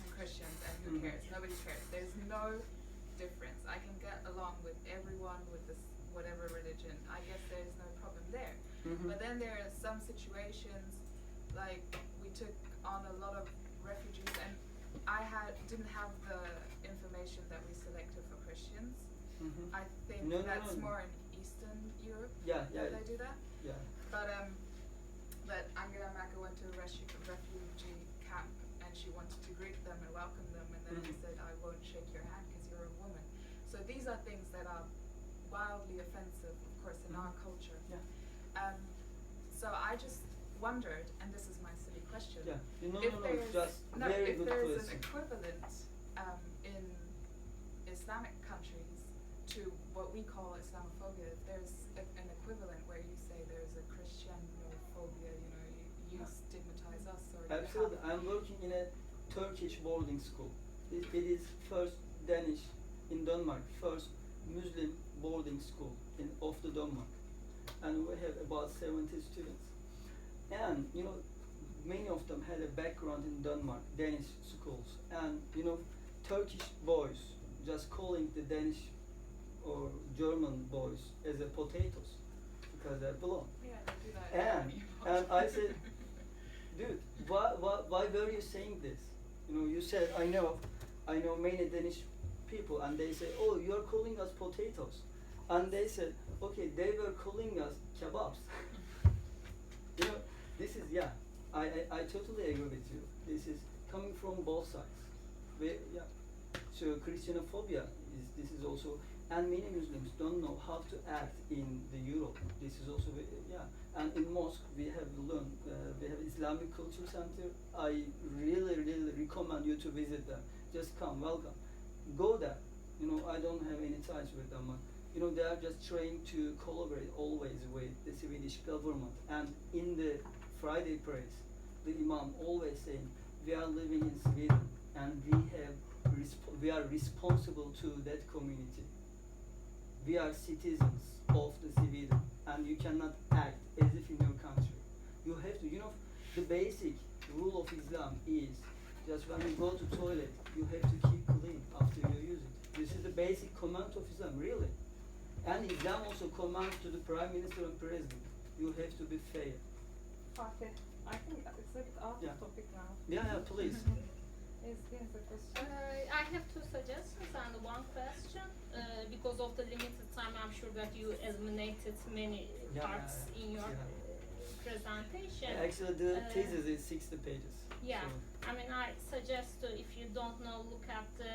and Christians, and who Mhm. cares? Nobody cares. There's no difference. I can get along with everyone with this whatever religion. I guess there's no problem there. Mhm. But then there are some situations, like we took on a lot of refugees, and I didn't have the information that we selected for Christians. Mhm. I think No, no, that's no. more in Eastern Europe Yeah, yeah, that they do that. yeah. But Angela Merkel went to a refugee camp, and she wanted to greet them and welcome them, and then she Mhm. said, "I won't shake your hand because you're a woman." So these are things that are wildly offensive, of course, in our culture. Yeah. So I just wondered, and this is my silly question. Yeah. No, If no, no. there's Just no, very if good there's question. an equivalent in Islamic countries to what we call Islamophobia, if there's an equivalent where you say there's a Christianophobia, you Yeah. stigmatize us, or you Absolutely. have- I'm working in a Turkish boarding school. It is first Danish in Denmark, first Muslim boarding school of the Denmark, and we have about 70 students. And many of them had a background in Denmark, Danish schools, and Turkish boys just calling the Danish or German boys as a potatoes because they're blonde. Yeah, they do that. And I said, dude, why were you saying this? You said I know many Danish people, and they say, oh, you're calling us potatoes, and they said, okay, they were calling us kebabs. This is I totally agree with you. This is coming from both sides. So Christianophobia is also, and many Muslims don't know how to act in the Europe. This is also and in mosque we have learned we have Islamic Culture Center. I really recommend you to visit them. Just come, welcome, go there. I don't have any ties with them. They are just trying to collaborate always with the Swedish government. And in the Friday prayers, the Imam always saying, we are living in Sweden and we are responsible to that community. We are citizens of the Sweden, and you cannot act as if in your country. You have to, the basic rule of Islam is just when you go to toilet, you have to keep clean after you use it. This is the basic command of Islam, really. And Islam also commands to the Prime Minister and President, you have to be fair. Fatih, I think it's a bit out Yeah. of topic now. Yeah, please. Is the question? I have two suggestions and one question. Because of the limited time, I'm sure that you eliminated many parts in your presentation. Actually, the thesis is 60 pages. Yeah, So. I mean, I suggest if you don't know, look at the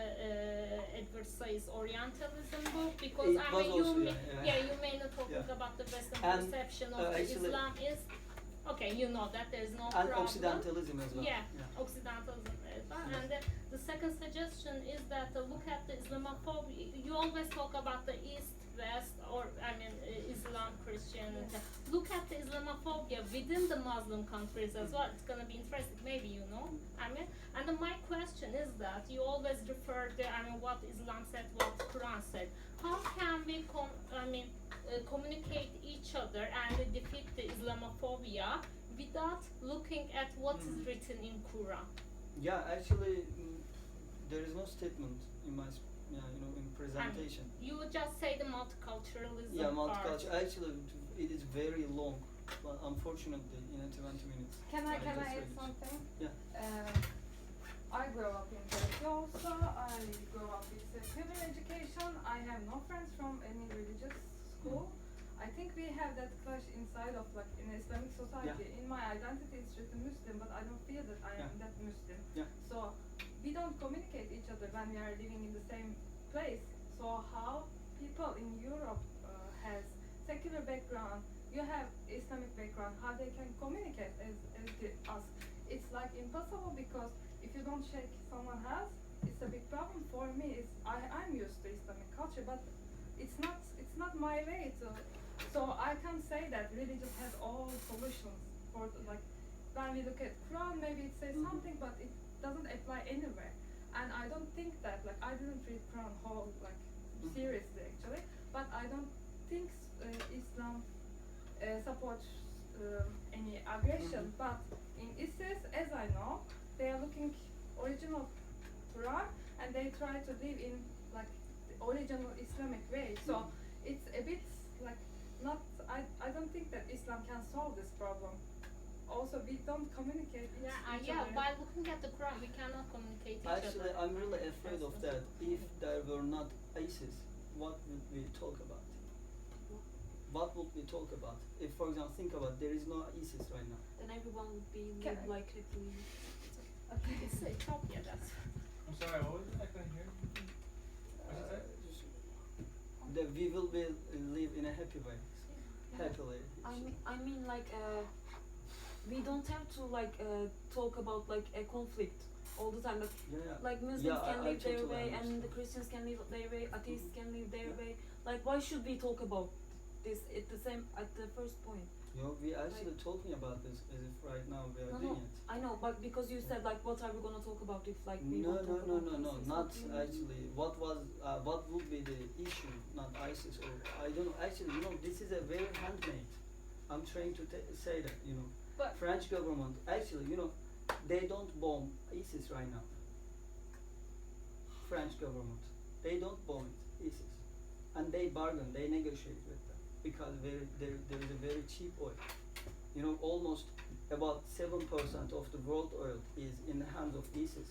Edward Said's Orientalism book, because It I was mean, also, you may not talking Yeah. about the Western And, perception of actually- Islam is. Okay, you know that there's no And problem. Occidentalism as well. Yeah, Occidentalism as well. Yes. And the second suggestion is that look at the Islamophobia. You always talk about the East, West, or Islam, Christianity. Look at the Islamophobia within the Muslim countries as well. It's gonna be interesting. Maybe you know. And then my question is that you always refer to what Islam said, what Quran said. How can we communicate each other and defeat the Islamophobia without looking at what is written in Quran? Yeah, actually, there is no statement in my in presentation. You would just say the multiculturalism Yeah, part. multicultural. Actually, it is very long, but unfortunately, in 20 minutes. Can I just add read it. something? Yeah. I grew up in Turkey also. I grew up with secular education. I have no friends from any religious school. I think we have that clash inside of like in Islamic society. In my identity it's written Muslim, but I don't feel that I am that Muslim. Yeah. So we don't communicate each other when we are living in the same place. So how people in Europe has secular background, you have Islamic background, how they can communicate us? It's like impossible because if you don't shake someone else, it's a big problem for me. I'm used to Islamic culture, but it's not my way to. So I can't say that religion has all solutions for like when we look at Quran, maybe it says something, but it doesn't apply anywhere. And I don't think that like I didn't read Quran whole like seriously actually, but I don't think Islam supports any aggression. But in ISIS, as I know, they are looking original Quran and they try to live in like the original Islamic way. So it's a bit like not. I don't think that Islam can solve this problem. Also, we don't communicate each other. By looking at the Quran, we cannot communicate each Actually, other. I'm really afraid of that. If there were not ISIS, what would we talk about? What would we talk about? If, for example, think about there is no ISIS right now. Then everyone would be Can I- like happily. Okay. It's Ethiopia, that's. I'm sorry, what was it? I couldn't hear. What did you say? That we will be live in a happy way, happily. I mean like we don't have to like talk about like a conflict all the time. Like Muslims Yeah, can I live their totally way and understand. the Christians can live their way, atheists can live their way. Like why should we talk about this at the first point? You know, we actually talking about this as if right now we are doing it. I know, but because you said like what are we gonna talk about if like we No, don't no, talk no, about no, no, this? not actually. What would be the issue? Not ISIS or I don't know. Actually, you know, this is a very handmade. I'm trying to say that, you know, But French government actually, you know, they don't bomb ISIS right now. French government, they don't bomb it, ISIS, and they bargain, they negotiate with them because there is a very cheap oil. You know, almost about 7% of the world oil is in the hands of ISIS.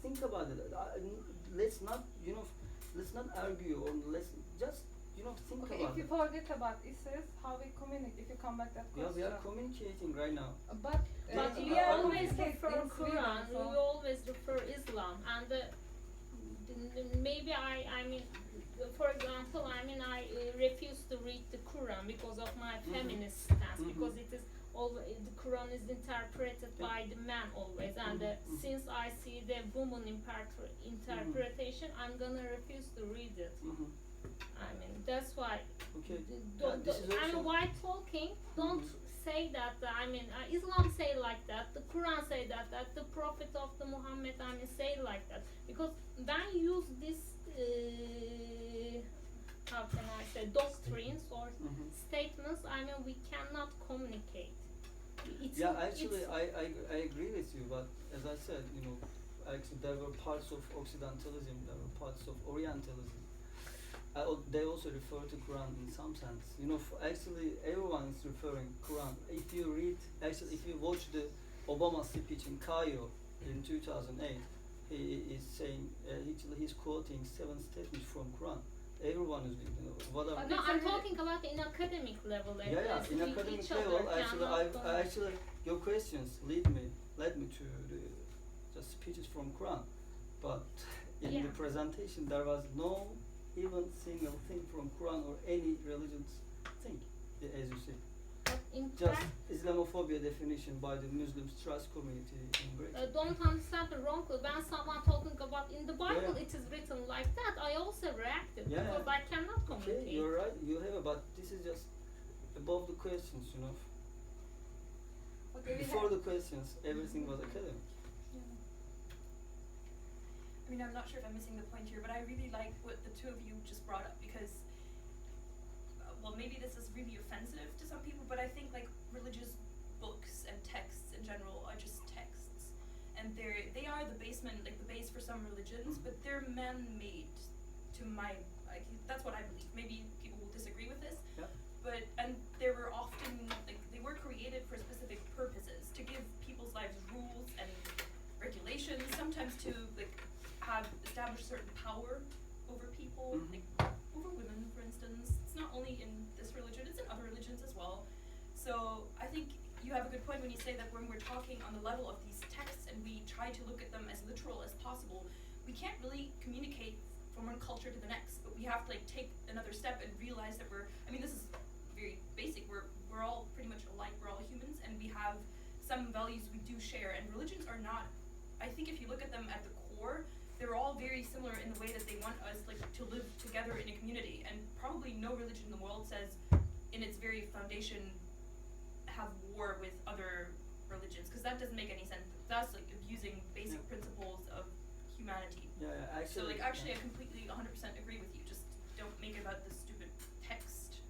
Think about it. Let's not, you know, let's not argue or let's just, you know, think okay, about if you it. forget about ISIS, how we communicate? If you come back that Yeah, question. we are communicating right now. But But Yeah, you I always communicate refer in Sweden, Quran, so- you always refer Islam, and maybe I mean, for example, I refuse to read the Quran because of my feminist stance, because it is always, the Quran is interpreted by the man always, and since I see the woman interpretation, I'm gonna refuse to read it. I mean, that's why. Okay. Don't, I mean, while talking, don't say that. Islam say like that. The Quran say that. That the Prophet of the Muhammad, say like that. Because when you use this, how can I say, doctrines or statements, we cannot communicate. It's Yeah, not- actually, it's- I agree with you, but as I said, you know, actually there were parts of Occidentalism, there were parts of Orientalism. They also refer to Quran in some sense. You know, actually everyone is referring Quran. If you read, actually, if you watch the Obama speech in Cairo in 2008, he is saying, he's quoting 7 statements from Quran. Everyone is, you know, whatever. No, I'm talking about in academic level. Yeah, in we academic each level, other actually, cannot actually, your questions led me to the just speeches from Quran, but in the Yeah. presentation there was no even single thing from Quran or any religious thing, as you see. But in Just fact, Islamophobia definition by the Muslim trust community in Britain. don't understand it wrongly. When someone talking about in the Bible, Yeah. it is written like that. I also reacted Yeah. because I cannot Okay, communicate. you're right. You have it, but this is just above the questions, you know. okay, we Before have, the questions, everything was academic. I mean, I'm not sure if I'm missing the point here, but I really like what the two of you just brought up because, well, maybe this is really offensive to some people, but I think like religious books and texts in general are just texts, and they are the basement, like the base for some religions, but they're man-made. That's what I believe. Maybe people will disagree with this, Yeah. but they were often like they were created for specific purposes to give people's lives rules and regulations, sometimes to like establish certain power over people, like over women, for instance. not only in this religion, it's in other religions as well. So I think you have a good point when you say that when we're talking on the level of these texts and we try to look at them as literal as possible, we can't really communicate from one culture to the next, but we have to like take another step and realize that this is very basic, we're all pretty much alike, we're all humans, and we have some values we do share, and religions are not, I think if you look at them at the core, they're all very similar in the way that they want us like to live together in a community, and probably no religion in the world says in its very foundation have war with other religions, because that doesn't make any sense. That's like abusing basic principles of humanity. Actually. So like actually I completely 100% agree with you. Just don't make it about this stupid text.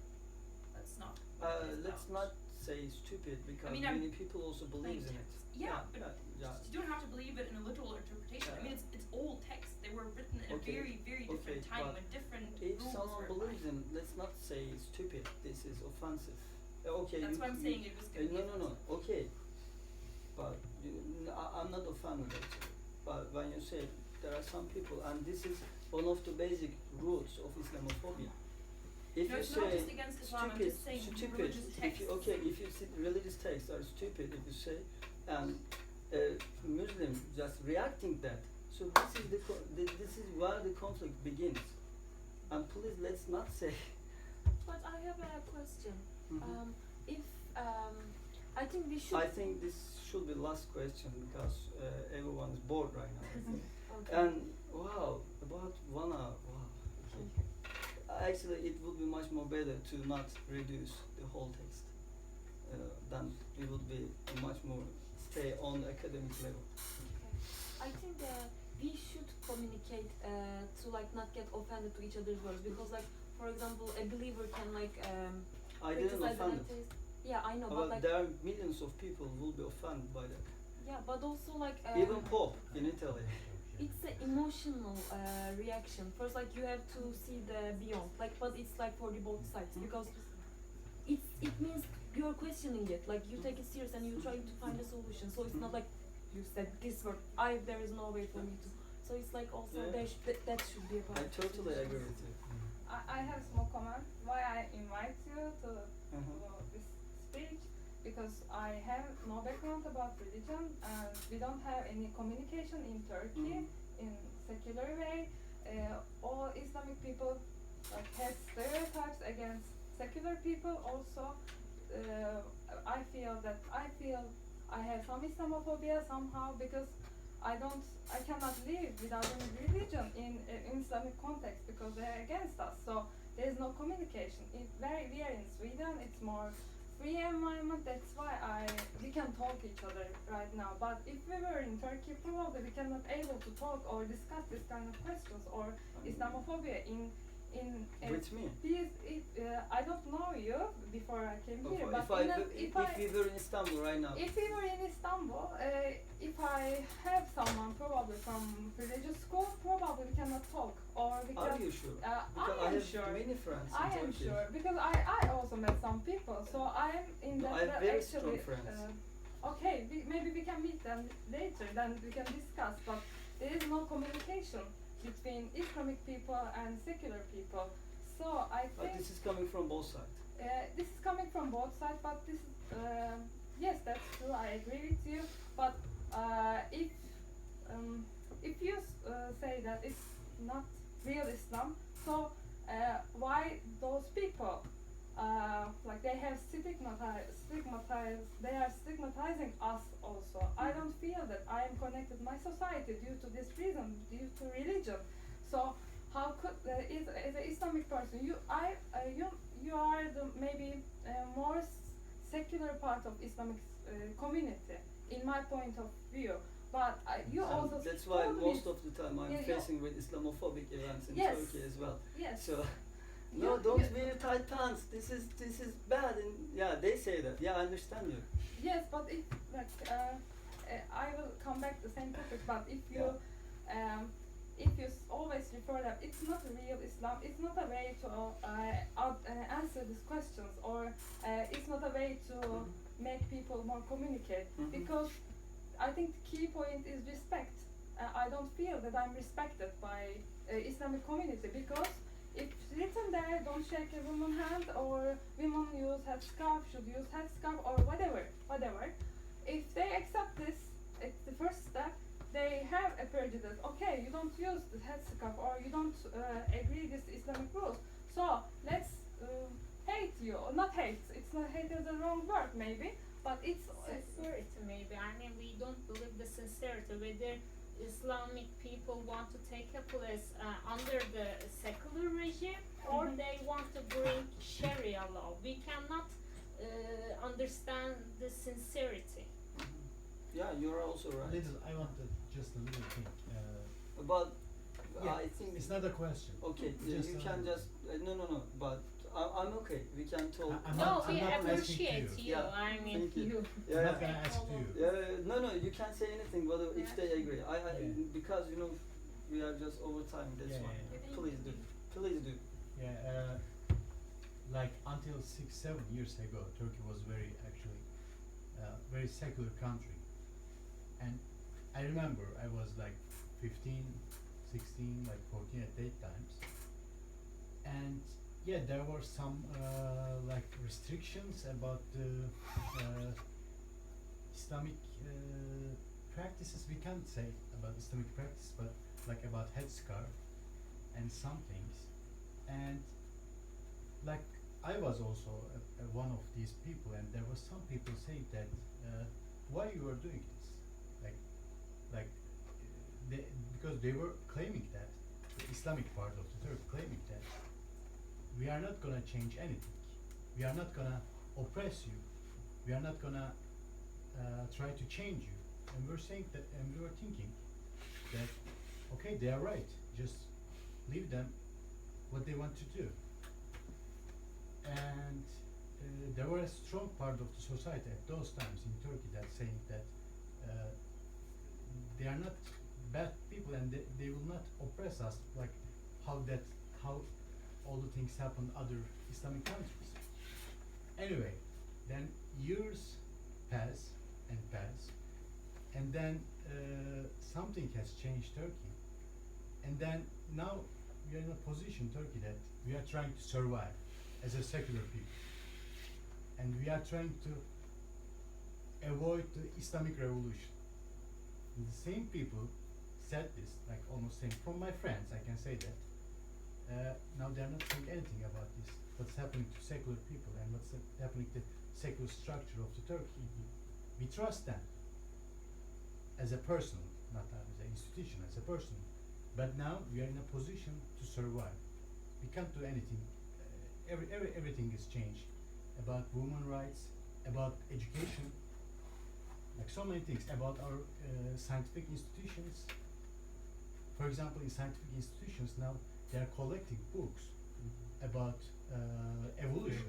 That's not what it is Let's about. not say stupid, because I'm many people also believes in it. Yeah, but yeah. you don't have to believe it in a literal interpretation. It's old text. They were written in a very, very different time but when different if rules someone were believes applied. in, let's not say stupid. This is offensive. Okay. That's why I'm saying it was gonna be No. Okay. But I'm not offended actually. But when you say there are some people, and this is one of the basic roots of Islamophobia. If No, you it's say not just against Islam, I'm just saying religious if you, texts. if you see religious texts are stupid, if you say, and Muslim just reacting that, so this is this is where the conflict begins. And please, let's not say. But I have a question. Mhm. If I think we should. I think this should be last question, because everyone is bored right now. I think. Okay. And wow, about 1 hour. Wow. Okay. Actually, it would be much more better to not reduce the whole text. Then we would be much more stay on the academic level. Okay. I think we should communicate to like not get offended to each other's words, because like for example a believer can like I didn't criticize offend an it. atheist. Yeah, I know, but But like there are millions of people who will be offended by that. yeah, but also like Even Pope in Italy. it's an emotional reaction. First, like you have to see the beyond, like, but it's like for the both sides, because it means you're questioning it, like you take it serious and you're trying to find a solution. So it's not like you said this word, there is no way for me to. So it's like also Yeah. there that should be a part I of the totally solution. agree with you. I have small comment why I invite you to this speech, because I have no background about religion and we don't have any communication in Turkey in secular way. All Islamic people like have stereotypes against secular people. Also, I feel I have some Islamophobia somehow, because I cannot live without any religion in Islamic context, because they're against us. So there is no communication. We are in Sweden, it's more free environment. That's why we can talk each other right now. But if we were in Turkey, probably we cannot able to talk or discuss this kind of questions or Islamophobia in With me. I don't know you before I came here, but If we were in Istanbul right now. if we were in Istanbul, if I have someone probably from religious school, probably we cannot talk, or we can. Are you sure? I Because I am have sure. many friends in I am Turkey. sure, because I also met some people, so I am in No, that I have very strong actually. friends. Okay, maybe we can meet them later, then we can discuss. But there is no communication between Islamic people and secular people. So I But think this is coming from both sides. this is coming from both sides. But this is yes, that's true. I agree with you. But if you say that it's not real Islam, so why those people like they have they are stigmatizing us also. I don't feel that I am connected my society due to this reason, due to religion. So how could as an Islamic person, you are the maybe more secular part of Islamic community in my point of view. But you And also that's why totally most of the time I'm Yeah, facing with Islamophobic events in Yes. Turkey as well. yes. So no, You- don't you- wear tight pants. This is bad. And yeah, they say that. Yeah, I understand you. Yes, but if like I will come back to the same topic. But if you always refer that it's not a real Islam, it's not a way to answer these questions, or it's not a way to make people more communicate. Mhm. Because I think the key point is respect. I don't feel that I'm respected by Islamic community, because it's written there, don't don't shake a woman's hand, or women use headscarf, should use headscarf, or whatever. If they accept this, it's the first step. They have a prejudice. Okay, you don't use the headscarf, or you don't agree this Islamic rules. So let's hate you. Or not hate. It's not hate is the wrong word, maybe. But it's Sincerity, maybe. I mean, we don't believe the sincerity. Whether Islamic people want to take a place under the secular regime, or they want to bring Sharia law. We cannot understand the sincerity. Yeah, you're also right. Little, I wanted just a little thing. But Yeah, I think it's not a question. okay. Just You a- can just no. But I'm okay. We can talk. I'm No, not- we I'm not asking appreciate you. you. Yeah, I mean, thank you. you. I'm Yeah. not gonna ask you. Yeah, no, you can't say anything, but if they agree, I Yeah. because we are just over time. That's Yeah, why. yeah, Please do, please do. Yeah, like until 6-7 years ago, Turkey was very secular country, and I remember I was like 15, 16, like 14 at that times, and yeah, there were some like restrictions about the Islamic practices. We can't say about Islamic practice, but like about headscarf and some things, and like I was also one of these people, and there was some people saying that why you are doing this, like because they were claiming that the Islamic part of the Turkey claiming that we are not gonna change anything, we are not gonna oppress you, we are not gonna try to change you, and we're saying that, and we were thinking that okay, they are right, just leave them what they want to do. And there were a strong part of the society at those times in Turkey that saying that they are not bad people, and they will not oppress us like how all the things happen in other Islamic countries. Anyway, then years pass, and then something has changed Turkey, and then now we are in a position, Turkey, that we are trying to survive as a secular people, and we are trying to avoid the Islamic revolution. And the same people said this, like almost saying, from my friends I can say that, now they are not saying anything about this, what's happening to secular people and what's happening to secular structure of the Turkey. We trust them as a person, not as an institution, as a person. But now we are in a position to survive. We can't do anything. Everything is changed about women rights, about education, like so many things, about our scientific institutions. For example, in scientific institutions now they are collecting books about evolution.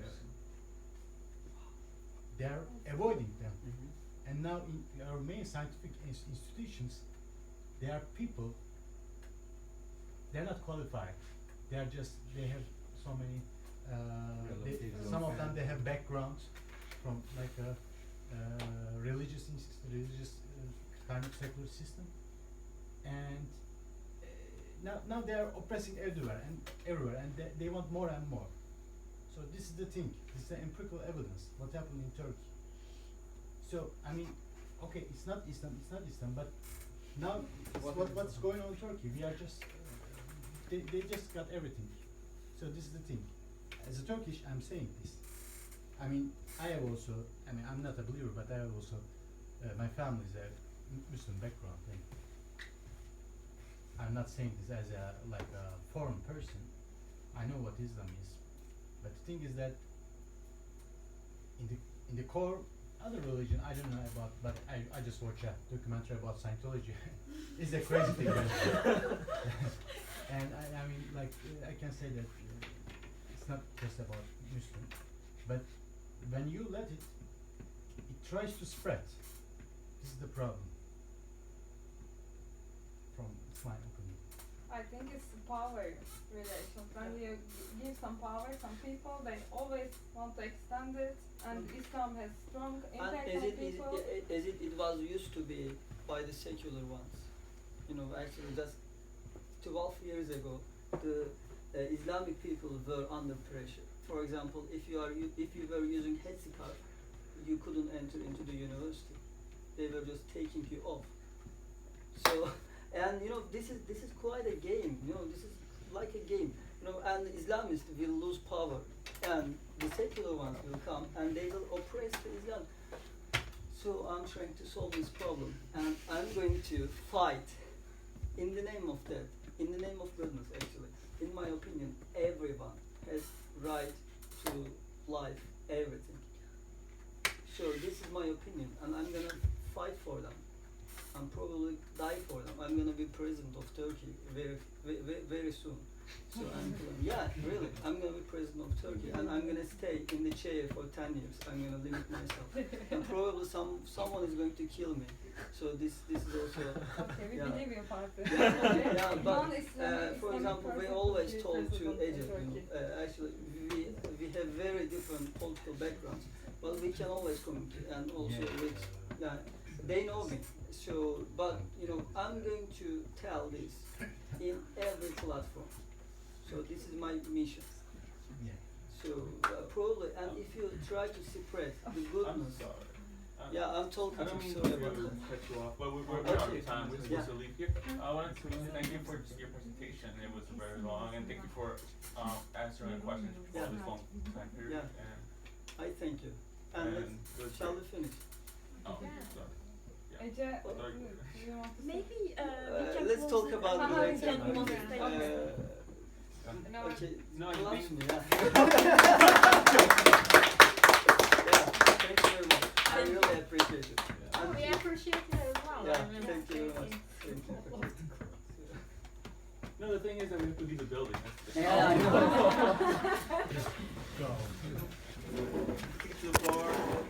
They are avoiding them. And now in our main scientific institutions, there are people, they are not qualified. They have so many, some of them they have backgrounds from like a religious kind of secular system, and now they are oppressing everywhere, and they want more and more. So this is the thing. This is the empirical evidence. What happened in Turkey. So I mean, okay, it's not Islam, but now what's going on in Turkey? We are just they just got everything. So this is the thing. As a Turkish, I'm saying this. I mean, I'm not a believer, but I have also, my family is a Muslim background, and I'm not saying this as a foreign person. I know what Islam is, but the thing is that in the core, other religion I don't know about, but I just watched a documentary about Scientology. It's a crazy thing, and I mean, like I can say that it's not just about Muslim, but when you let it tries to spread. This is the problem. It's my opinion. I think it's power relations. When you give some power, some people, they always want to extend it, and Islam has strong And impact as on it people. it was used to be by the secular ones. Actually just 12 years ago, the Islamic people were under pressure. For example, if you were using headscarf, you couldn't enter into the university. They were just taking you off. So, and you know, this is quite a game. You know, this is like a game. You know, and Islamists will lose power, and the secular ones will come, and they will oppress the Islam. So I'm trying to solve this problem, and I'm going to fight in the name of that, in the name of goodness. Actually, in my opinion, everyone has right to life, everything. So this is my opinion, and I'm gonna fight for them. I'm probably die for them. I'm gonna be president of Turkey very soon. So really, I'm gonna be president of Turkey, and I'm gonna stay in the chair for 10 years. I'm gonna limit myself, and probably someone is going to kill me. So this is also. Okay, we Yeah. believe your party. Yeah, but Non-Islamic for example, we person always could be told to president of Egypt, you Turkey. know, actually we have very different political backgrounds, but we can always communicate, and also with, they know me. So, but you know, I'm going to tell this in every platform. So this is my mission. Yeah. So probably, and if you try to spread the I'm goodness, sorry. yeah, I'm talking I don't mean sorry to about that. cut you off, but we're out Okay. of time. We're supposed to leave here. I wanted to thank you for your presentation. It was very long, and thank you for answering the questions for Yeah. this long time period. Yeah. And, I thank you. And it was shall we great. finish? Oh, Yeah. sorry. Yeah. Ece, Sorry. do you want to say? Maybe we can Let's close talk it about and the we lecture. can close Okay. it. No, Okay. No, I Claps think- me, yeah. Yeah, thank you very much. I really appreciate it. Oh, And we appreciate it as well. Yeah, I mean, thank you very much. thank Thank you. No, the thing is that we have to leave the building. That's the Yeah, I know. Just go. Take it to the bar.